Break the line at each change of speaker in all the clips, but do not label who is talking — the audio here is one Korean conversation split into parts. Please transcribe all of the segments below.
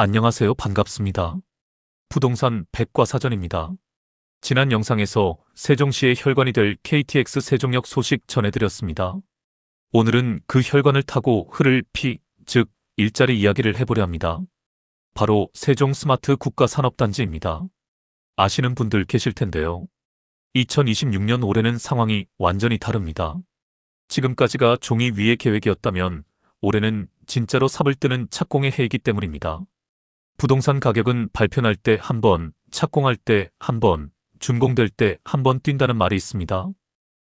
안녕하세요. 반갑습니다. 부동산 백과사전입니다. 지난 영상에서 세종시의 혈관이 될 KTX 세종역 소식 전해드렸습니다. 오늘은 그 혈관을 타고 흐를 피, 즉 일자리 이야기를 해보려 합니다. 바로 세종 스마트 국가산업단지입니다. 아시는 분들 계실 텐데요. 2026년 올해는 상황이 완전히 다릅니다. 지금까지가 종이 위의 계획이었다면 올해는 진짜로 삽을 뜨는 착공의 해이기 때문입니다. 부동산 가격은 발표날 때 한 번, 착공할 때 한 번, 준공될 때 한 번 뛴다는 말이 있습니다.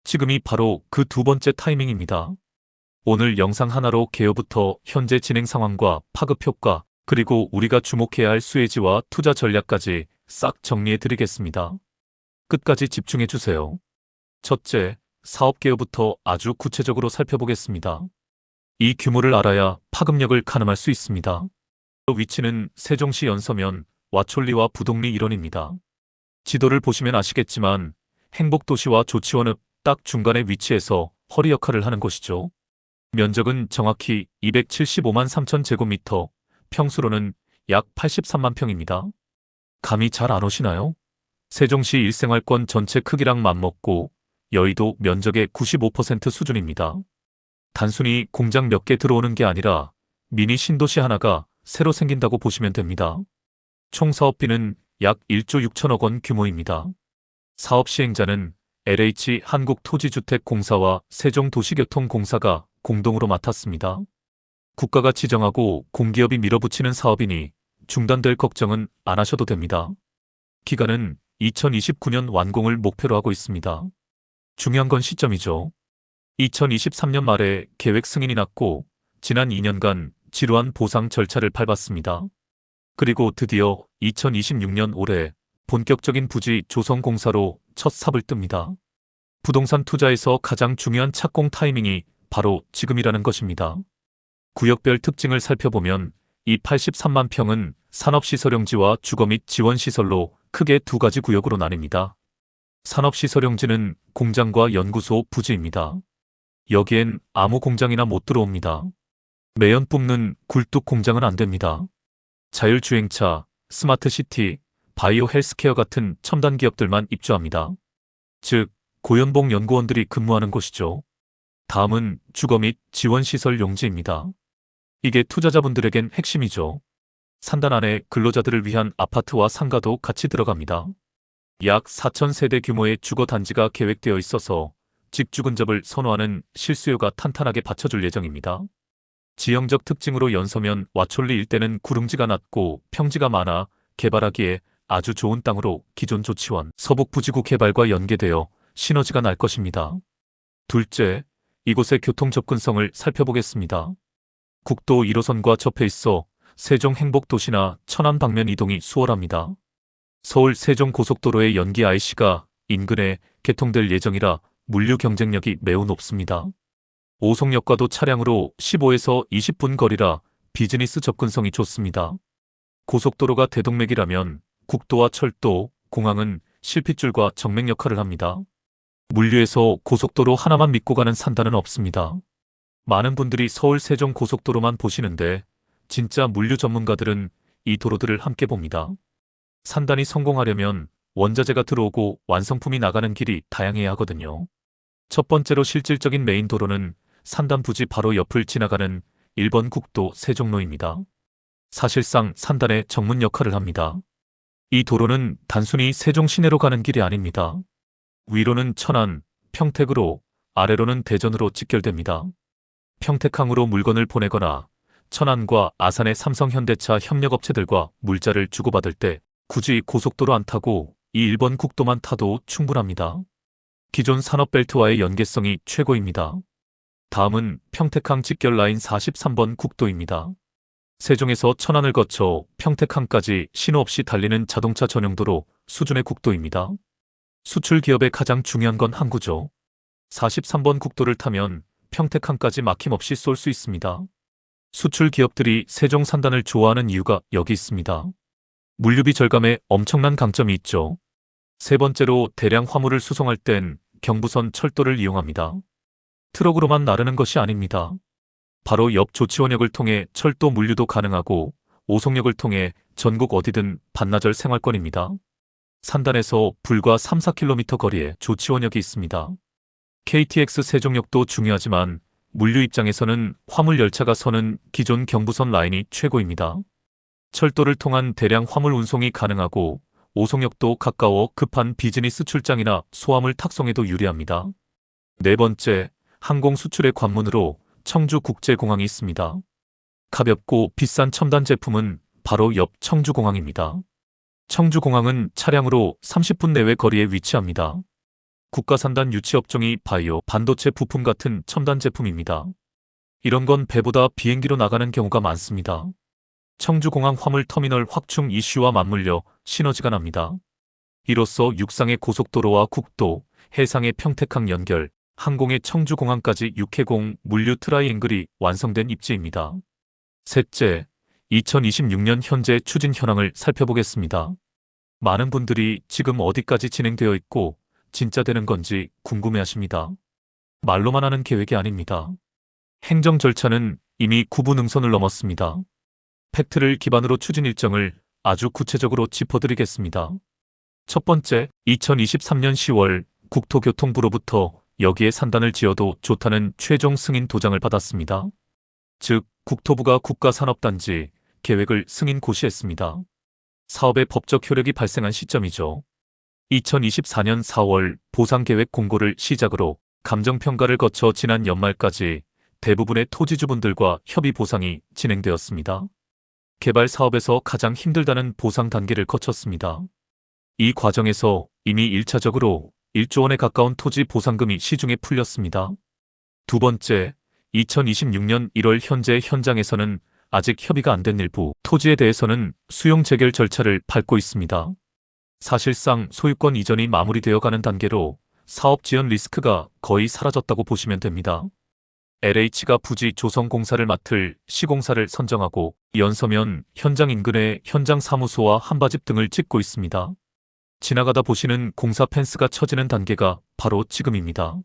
지금이 바로 그 두 번째 타이밍입니다. 오늘 영상 하나로 개요부터 현재 진행 상황과 파급 효과, 그리고 우리가 주목해야 할 수혜지와 투자 전략까지 싹 정리해 드리겠습니다. 끝까지 집중해 주세요. 첫째, 사업 개요부터 아주 구체적으로 살펴보겠습니다. 이 규모를 알아야 파급력을 가늠할 수 있습니다. 위치는 세종시 연서면 와촐리와 부동리 일원입니다. 지도를 보시면 아시겠지만 행복도시와 조치원읍 딱 중간에 위치해서 허리 역할을 하는 곳이죠. 면적은 정확히 275만 3천 제곱미터, 평수로는 약 83만 평입니다. 감이 잘 안 오시나요? 세종시 일생활권 전체 크기랑 맞먹고 여의도 면적의 95% 수준입니다. 단순히 공장 몇 개 들어오는 게 아니라 미니 신도시 하나가 새로 생긴다고 보시면 됩니다. 총 사업비는 약 1조 6천억 원 규모입니다. 사업 시행자는 LH 한국토지주택공사와 세종도시교통공사가 공동으로 맡았습니다. 국가가 지정하고 공기업이 밀어붙이는 사업이니 중단될 걱정은 안 하셔도 됩니다. 기간은 2029년 완공을 목표로 하고 있습니다. 중요한 건 시점이죠. 2023년 말에 계획 승인이 났고 지난 2년간 지루한 보상 절차를 밟았습니다. 그리고 드디어 2026년 올해 본격적인 부지 조성공사로 첫 삽을 뜹니다. 부동산 투자에서 가장 중요한 착공 타이밍이 바로 지금이라는 것입니다. 구역별 특징을 살펴보면 이 83만 평은 산업시설용지와 주거 및 지원시설로 크게 두 가지 구역으로 나뉩니다. 산업시설용지는 공장과 연구소, 부지입니다. 여기엔 아무 공장이나 못 들어옵니다. 매연 뽑는 굴뚝 공장은 안 됩니다. 자율주행차, 스마트시티, 바이오 헬스케어 같은 첨단 기업들만 입주합니다. 즉, 고연봉 연구원들이 근무하는 곳이죠. 다음은 주거 및 지원시설 용지입니다. 이게 투자자분들에겐 핵심이죠. 산단 안에 근로자들을 위한 아파트와 상가도 같이 들어갑니다. 약 4,000세대 규모의 주거단지가 계획되어 있어서 직주 근접을 선호하는 실수요가 탄탄하게 받쳐줄 예정입니다. 지형적 특징으로 연서면 와촐리 일대는 구릉지가 낮고 평지가 많아 개발하기에 아주 좋은 땅으로 기존 조치원, 서북부지구 개발과 연계되어 시너지가 날 것입니다. 둘째, 이곳의 교통 접근성을 살펴보겠습니다. 국도 1호선과 접해 있어 세종 행복도시나 천안 방면 이동이 수월합니다. 서울 세종고속도로의 연기 IC가 인근에 개통될 예정이라 물류 경쟁력이 매우 높습니다. 오송역과도 차량으로 15에서 20분 거리라 비즈니스 접근성이 좋습니다. 고속도로가 대동맥이라면 국도와 철도, 공항은 실핏줄과 정맥 역할을 합니다. 물류에서 고속도로 하나만 믿고 가는 산단은 없습니다. 많은 분들이 서울 세종 고속도로만 보시는데 진짜 물류 전문가들은 이 도로들을 함께 봅니다. 산단이 성공하려면 원자재가 들어오고 완성품이 나가는 길이 다양해야 하거든요. 첫 번째로 실질적인 메인 도로는 산단 부지 바로 옆을 지나가는 1번 국도 세종로입니다. 사실상 산단의 정문 역할을 합니다. 이 도로는 단순히 세종 시내로 가는 길이 아닙니다. 위로는 천안, 평택으로, 아래로는 대전으로 직결됩니다. 평택항으로 물건을 보내거나 천안과 아산의 삼성 현대차 협력업체들과 물자를 주고받을 때 굳이 고속도로 안 타고 이 1번 국도만 타도 충분합니다. 기존 산업벨트와의 연계성이 최고입니다. 다음은 평택항 직결 라인 43번 국도입니다. 세종에서 천안을 거쳐 평택항까지 신호 없이 달리는 자동차 전용도로 수준의 국도입니다. 수출 기업의 가장 중요한 건 항구죠. 43번 국도를 타면 평택항까지 막힘없이 쏠 수 있습니다. 수출 기업들이 세종 산단을 좋아하는 이유가 여기 있습니다. 물류비 절감에 엄청난 강점이 있죠. 세 번째로 대량 화물을 수송할 땐 경부선 철도를 이용합니다. 트럭으로만 나르는 것이 아닙니다. 바로 옆 조치원역을 통해 철도 물류도 가능하고 오송역을 통해 전국 어디든 반나절 생활권입니다. 산단에서 불과 3-4km 거리에 조치원역이 있습니다. KTX 세종역도 중요하지만 물류 입장에서는 화물 열차가 서는 기존 경부선 라인이 최고입니다. 철도를 통한 대량 화물 운송이 가능하고 오송역도 가까워 급한 비즈니스 출장이나 소화물 탁송에도 유리합니다. 네 번째, 항공 수출의 관문으로 청주국제공항이 있습니다. 가볍고 비싼 첨단 제품은 바로 옆 청주공항입니다. 청주공항은 차량으로 30분 내외 거리에 위치합니다. 국가산단 유치업종이 바이오, 반도체 부품 같은 첨단 제품입니다. 이런 건 배보다 비행기로 나가는 경우가 많습니다. 청주공항 화물터미널 확충 이슈와 맞물려 시너지가 납니다. 이로써 육상의 고속도로와 국도, 해상의 평택항 연결, 항공의 청주공항까지 육해공 물류 트라이앵글이 완성된 입지입니다. 셋째, 2026년 현재 추진 현황을 살펴보겠습니다. 많은 분들이 지금 어디까지 진행되어 있고 진짜 되는 건지 궁금해하십니다. 말로만 하는 계획이 아닙니다. 행정 절차는 이미 구분응선을 넘었습니다. 팩트를 기반으로 추진 일정을 아주 구체적으로 짚어드리겠습니다. 첫 번째, 2023년 10월 국토교통부로부터 여기에 산단을 지어도 좋다는 최종 승인 도장을 받았습니다. 즉, 국토부가 국가산업단지 계획을 승인 고시했습니다. 사업의 법적 효력이 발생한 시점이죠. 2024년 4월 보상계획 공고를 시작으로 감정평가를 거쳐 지난 연말까지 대부분의 토지주분들과 협의 보상이 진행되었습니다. 개발 사업에서 가장 힘들다는 보상 단계를 거쳤습니다. 이 과정에서 이미 1차적으로 1조 원에 가까운 토지 보상금이 시중에 풀렸습니다. 두 번째, 2026년 1월 현재 현장에서는 아직 협의가 안 된 일부 토지에 대해서는 수용 재결 절차를 밟고 있습니다. 사실상 소유권 이전이 마무리되어 가는 단계로 사업 지연 리스크가 거의 사라졌다고 보시면 됩니다. LH가 부지 조성공사를 맡을 시공사를 선정하고 연서면 현장 인근에 현장 사무소와 한바집 등을 짓고 있습니다. 지나가다 보시는 공사 펜스가 쳐지는 단계가 바로 지금입니다.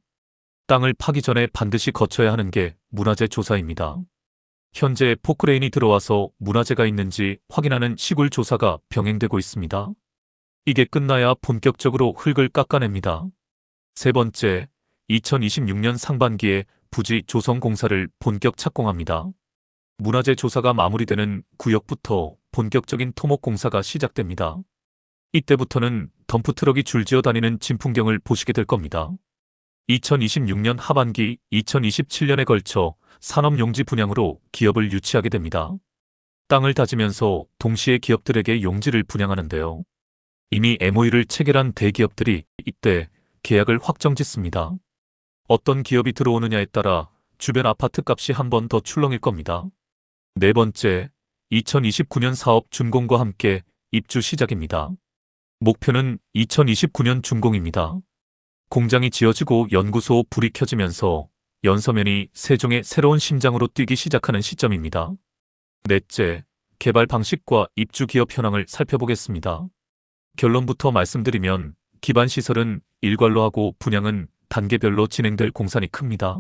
땅을 파기 전에 반드시 거쳐야 하는 게 문화재 조사입니다. 현재 포크레인이 들어와서 문화재가 있는지 확인하는 시굴 조사가 병행되고 있습니다. 이게 끝나야 본격적으로 흙을 깎아냅니다. 세 번째, 2026년 상반기에 부지 조성 공사를 본격 착공합니다. 문화재 조사가 마무리되는 구역부터 본격적인 토목 공사가 시작됩니다. 이때부터는 덤프트럭이 줄지어 다니는 진풍경을 보시게 될 겁니다. 2026년 하반기, 2027년에 걸쳐 산업용지 분양으로 기업을 유치하게 됩니다. 땅을 다지면서 동시에 기업들에게 용지를 분양하는데요. 이미 MOU를 체결한 대기업들이 이때 계약을 확정짓습니다. 어떤 기업이 들어오느냐에 따라 주변 아파트 값이 한 번 더 출렁일 겁니다. 네 번째, 2029년 사업 준공과 함께 입주 시작입니다. 목표는 2029년 준공입니다. 공장이 지어지고 연구소 불이 켜지면서 연서면이 세종의 새로운 심장으로 뛰기 시작하는 시점입니다. 넷째, 개발 방식과 입주 기업 현황을 살펴보겠습니다. 결론부터 말씀드리면 기반 시설은 일괄로 하고 분양은 단계별로 진행될 공산이 큽니다.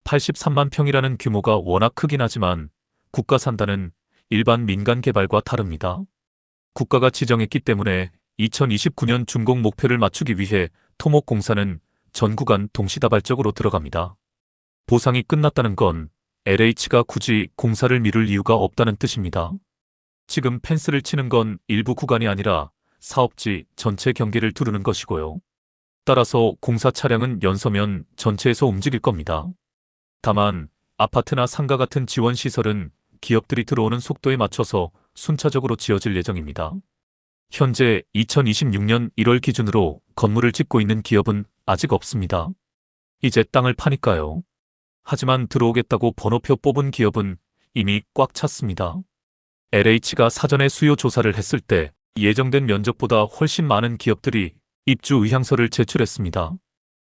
83만 평이라는 규모가 워낙 크긴 하지만 국가 산단은 일반 민간 개발과 다릅니다. 국가가 지정했기 때문에 2029년 준공 목표를 맞추기 위해 토목 공사는 전 구간 동시다발적으로 들어갑니다. 보상이 끝났다는 건 LH가 굳이 공사를 미룰 이유가 없다는 뜻입니다. 지금 펜스를 치는 건 일부 구간이 아니라 사업지 전체 경계를 두르는 것이고요. 따라서 공사 차량은 연서면 전체에서 움직일 겁니다. 다만 아파트나 상가 같은 지원 시설은 기업들이 들어오는 속도에 맞춰서 순차적으로 지어질 예정입니다. 현재 2026년 1월 기준으로 건물을 짓고 있는 기업은 아직 없습니다. 이제 땅을 파니까요. 하지만 들어오겠다고 번호표 뽑은 기업은 이미 꽉 찼습니다. LH가 사전에 수요 조사를 했을 때 예정된 면적보다 훨씬 많은 기업들이 입주 의향서를 제출했습니다.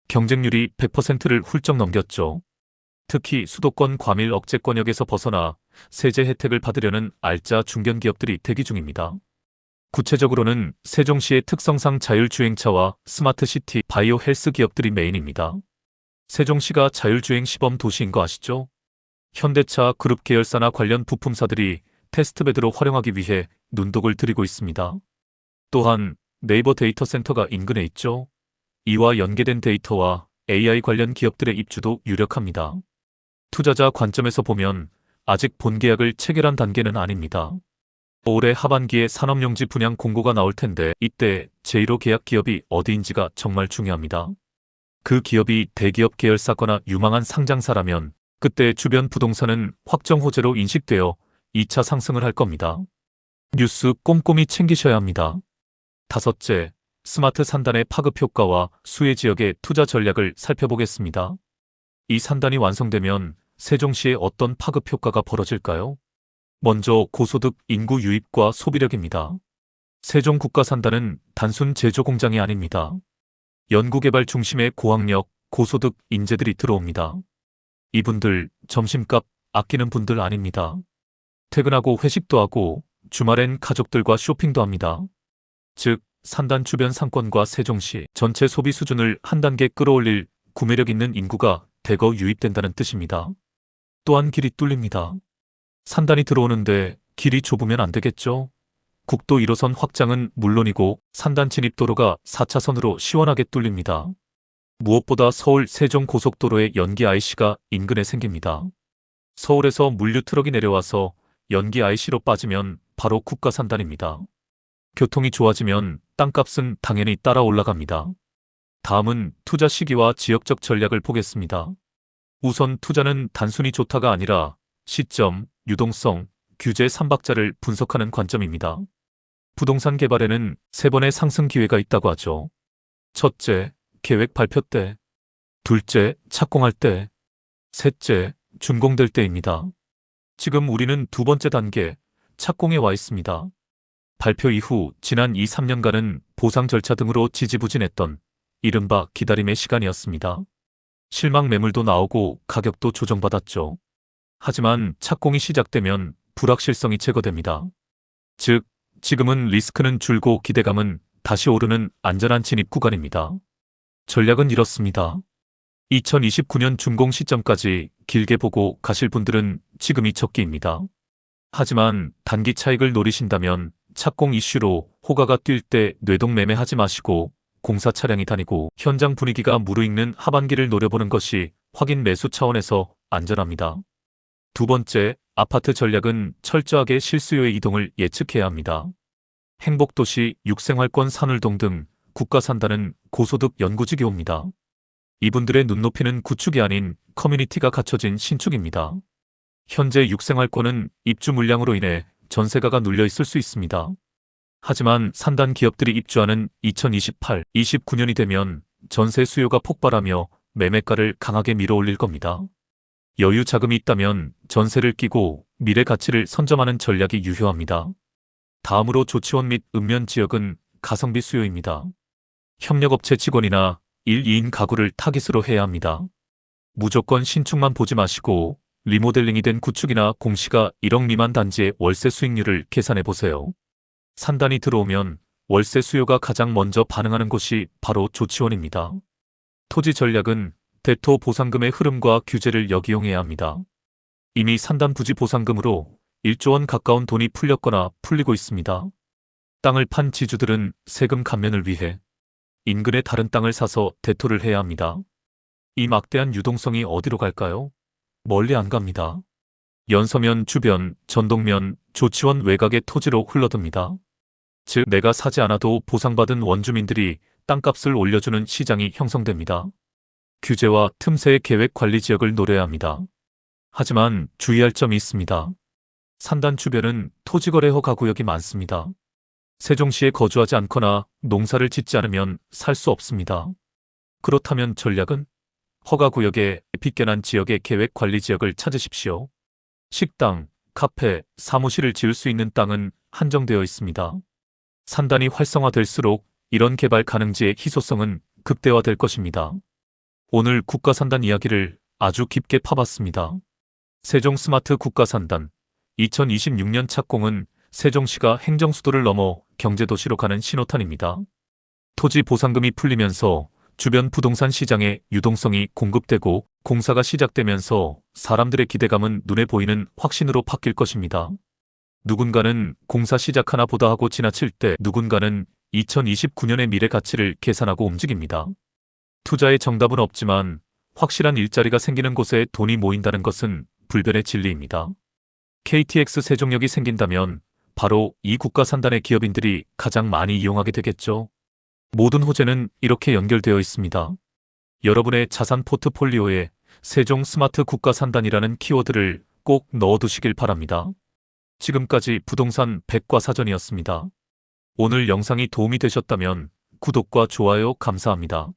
경쟁률이 100%를 훌쩍 넘겼죠. 특히 수도권 과밀 억제권역에서 벗어나 세제 혜택을 받으려는 알짜 중견기업들이 대기 중입니다. 구체적으로는 세종시의 특성상 자율주행차와 스마트시티, 바이오 헬스 기업들이 메인입니다. 세종시가 자율주행 시범 도시인 거 아시죠? 현대차 그룹 계열사나 관련 부품사들이 테스트베드로 활용하기 위해 눈독을 들이고 있습니다. 또한 네이버 데이터 센터가 인근에 있죠. 이와 연계된 데이터와 AI 관련 기업들의 입주도 유력합니다. 투자자 관점에서 보면 아직 본계약을 체결한 단계는 아닙니다. 올해 하반기에 산업용지 분양 공고가 나올 텐데 이때 제1호 계약 기업이 어디인지가 정말 중요합니다. 그 기업이 대기업 계열사거나 유망한 상장사라면 그때 주변 부동산은 확정 호재로 인식되어 2차 상승을 할 겁니다. 뉴스 꼼꼼히 챙기셔야 합니다. 다섯째, 스마트 산단의 파급 효과와 수혜 지역의 투자 전략을 살펴보겠습니다. 이 산단이 완성되면 세종시에 어떤 파급 효과가 벌어질까요? 먼저 고소득 인구 유입과 소비력입니다. 세종 국가산단은 단순 제조 공장이 아닙니다. 연구개발 중심의 고학력, 고소득 인재들이 들어옵니다. 이분들 점심값 아끼는 분들 아닙니다. 퇴근하고 회식도 하고 주말엔 가족들과 쇼핑도 합니다. 즉, 산단 주변 상권과 세종시 전체 소비 수준을 한 단계 끌어올릴 구매력 있는 인구가 대거 유입된다는 뜻입니다. 또한 길이 뚫립니다. 산단이 들어오는데 길이 좁으면 안 되겠죠? 국도 1호선 확장은 물론이고 산단 진입도로가 4차선으로 시원하게 뚫립니다. 무엇보다 서울 세종 고속도로의 연기 IC가 인근에 생깁니다. 서울에서 물류 트럭이 내려와서 연기 IC로 빠지면 바로 국가산단입니다. 교통이 좋아지면 땅값은 당연히 따라 올라갑니다. 다음은 투자 시기와 지역적 전략을 보겠습니다. 우선 투자는 단순히 좋다가 아니라 시점, 유동성, 규제 3박자를 분석하는 관점입니다. 부동산 개발에는 3번의 상승 기회가 있다고 하죠. 첫째, 계획 발표 때. 둘째, 착공할 때. 셋째, 준공될 때입니다. 지금 우리는 2번째 단계, 착공에 와 있습니다. 발표 이후 지난 2~3년간은 보상 절차 등으로 지지부진했던 이른바 기다림의 시간이었습니다. 실망 매물도 나오고 가격도 조정받았죠. 하지만 착공이 시작되면 불확실성이 제거됩니다. 즉, 지금은 리스크는 줄고 기대감은 다시 오르는 안전한 진입 구간입니다. 전략은 이렇습니다. 2029년 준공 시점까지 길게 보고 가실 분들은 지금이 적기입니다. 하지만 단기 차익을 노리신다면 착공 이슈로 호가가 뛸 때 뇌동매매하지 마시고 공사 차량이 다니고 현장 분위기가 무르익는 하반기를 노려보는 것이 확인 매수 차원에서 안전합니다. 두 번째, 아파트 전략은 철저하게 실수요의 이동을 예측해야 합니다. 행복도시, 육생활권 산울동 등 국가산단은 고소득 연구지교입니다. 이분들의 눈높이는 구축이 아닌 커뮤니티가 갖춰진 신축입니다. 현재 육생활권은 입주 물량으로 인해 전세가가 눌려 있을 수 있습니다. 하지만 산단 기업들이 입주하는 2028, 29년이 되면 전세 수요가 폭발하며 매매가를 강하게 밀어올릴 겁니다. 여유 자금이 있다면 전세를 끼고 미래 가치를 선점하는 전략이 유효합니다. 다음으로 조치원 및 읍면 지역은 가성비 수요입니다. 협력업체 직원이나 1, 2인 가구를 타깃으로 해야 합니다. 무조건 신축만 보지 마시고 리모델링이 된 구축이나 공시가 1억 미만 단지의 월세 수익률을 계산해 보세요. 산단이 들어오면 월세 수요가 가장 먼저 반응하는 곳이 바로 조치원입니다. 토지 전략은 대토 보상금의 흐름과 규제를 역이용해야 합니다. 이미 산단 부지 보상금으로 1조 원 가까운 돈이 풀렸거나 풀리고 있습니다. 땅을 판 지주들은 세금 감면을 위해 인근의 다른 땅을 사서 대토를 해야 합니다. 이 막대한 유동성이 어디로 갈까요? 멀리 안 갑니다. 연서면 주변, 전동면, 조치원 외곽의 토지로 흘러듭니다. 즉, 내가 사지 않아도 보상받은 원주민들이 땅값을 올려주는 시장이 형성됩니다. 규제와 틈새의 계획 관리 지역을 노려야 합니다. 하지만 주의할 점이 있습니다. 산단 주변은 토지거래 허가 구역이 많습니다. 세종시에 거주하지 않거나 농사를 짓지 않으면 살 수 없습니다. 그렇다면 전략은 허가 구역에 빗겨난 지역의 계획 관리 지역을 찾으십시오. 식당, 카페, 사무실을 지을 수 있는 땅은 한정되어 있습니다. 산단이 활성화될수록 이런 개발 가능지의 희소성은 극대화될 것입니다. 오늘 국가산단 이야기를 아주 깊게 파봤습니다. 세종 스마트 국가산단 2026년 착공은 세종시가 행정수도를 넘어 경제도시로 가는 신호탄입니다. 토지 보상금이 풀리면서 주변 부동산 시장의 유동성이 공급되고 공사가 시작되면서 사람들의 기대감은 눈에 보이는 확신으로 바뀔 것입니다. 누군가는 공사 시작하나 보다 하고 지나칠 때 누군가는 2029년의 미래 가치를 계산하고 움직입니다. 투자의 정답은 없지만 확실한 일자리가 생기는 곳에 돈이 모인다는 것은 불변의 진리입니다. KTX 세종역이 생긴다면 바로 이 국가산단의 기업인들이 가장 많이 이용하게 되겠죠. 모든 호재는 이렇게 연결되어 있습니다. 여러분의 자산 포트폴리오에 세종 스마트 국가산단이라는 키워드를 꼭 넣어두시길 바랍니다. 지금까지 부동산 백과사전이었습니다. 오늘 영상이 도움이 되셨다면 구독과 좋아요 감사합니다.